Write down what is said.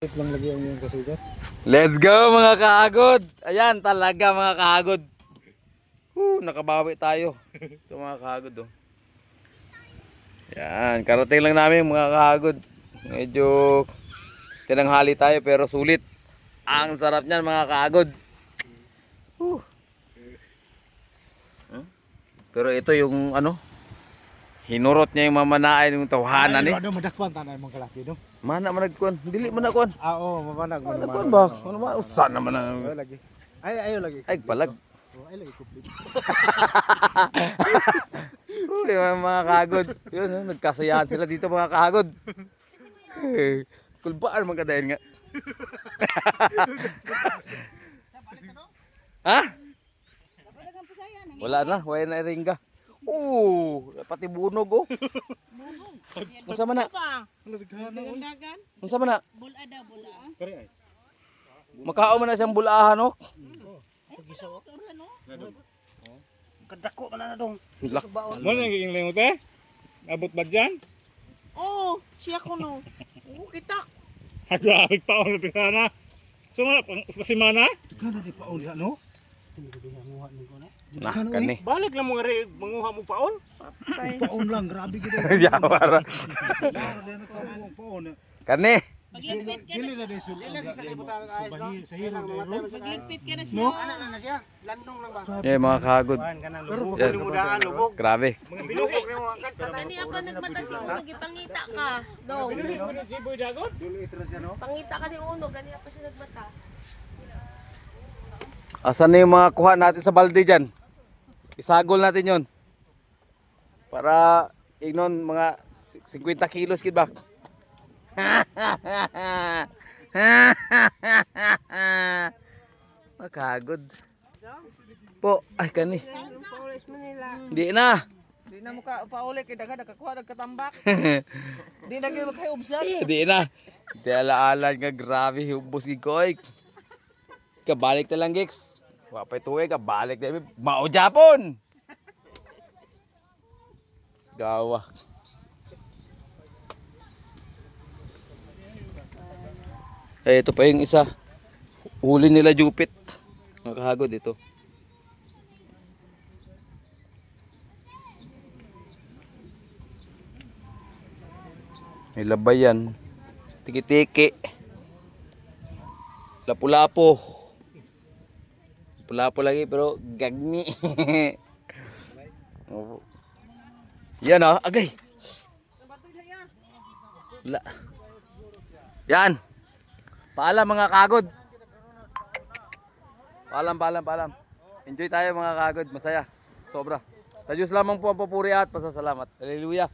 Lang lagi ang yung kasugat. Let's go mga kahagod. Ayan talaga mga kahagod. Nakabawi tayo. Ito mga kahagod oh. Yan, karating lang namin mga kahagod. Medyo tinanghali tayo pero sulit. Ang sarap niyan mga kahagod. Pero ito yung ano, hinurot niya yung mamanain yung tawhanan eh. Ano madakpan tanay mong kalaki no? Mana managkuan, dili managkuan. Oo, mabanag mo Managkuan ba? Ano ba? Usan naman ang Ayo lagi. Ayo lagi. ay palag. Ay lagi complete. Uy, mga kahagod. Yun, nagkasayahan sila dito mga kahagod. Kulbaan mga kadayan nga. Ha? Wala na, wala na ringga. Pati bunog oh. Unsa man na? Unsa man na? Bulada, bulaa. Kare ay. Makao man na siyang bulahan oh. Kadako man na dong. Lak. Mo nang giging lingot eh? Abot ba dyan? Oh, siya ko no. Oo, kita. Hagawig pa ako na sana. So nga, sa simana? Kana di pa uli ano? Nah, kani. Balik lang mo nga rin, manguha mo paon. Paon lang, grabe gid. Yawara. Paon. Kani. Magligpit ka na Dili siya. na di sul. Sa hiro dero. Magligpit ka na siya. Yeah, mga kahagod. Yes. Grabe. Kani apa nagmatasi mo, nagipangita ka. Dong. Siboy dagot? Pangita ka ni Uno, gani apa siya nagmata. Asan na yung mga kuha natin sa balde dyan? Isagol natin yon para ignon mga 50 kilos kid ba? Makagod. Po, ay kani. Di na. Di na mo ka pauli kay daga nakakuha nagkatambak. Di na gyud kay ubsan. Di na. Di ala-alan nga grabe hubos gid ko ay. Kabalik na lang gigs. Wa pa tuwe kabalik na mao Japon. Gawa. Ito pa yung isa. Huli nila Jupit. Nakahagod ito. May labay yan. Tiki-tiki. Lapu-lapo. Lapu-lapo lagi pero gagmi. Yan oh, agay. Wala. Yan. Paalam mga kagod. Paalam. Enjoy tayo mga kagod. Masaya. Sobra. Sa Diyos lamang po ang papuri at pasasalamat. Hallelujah.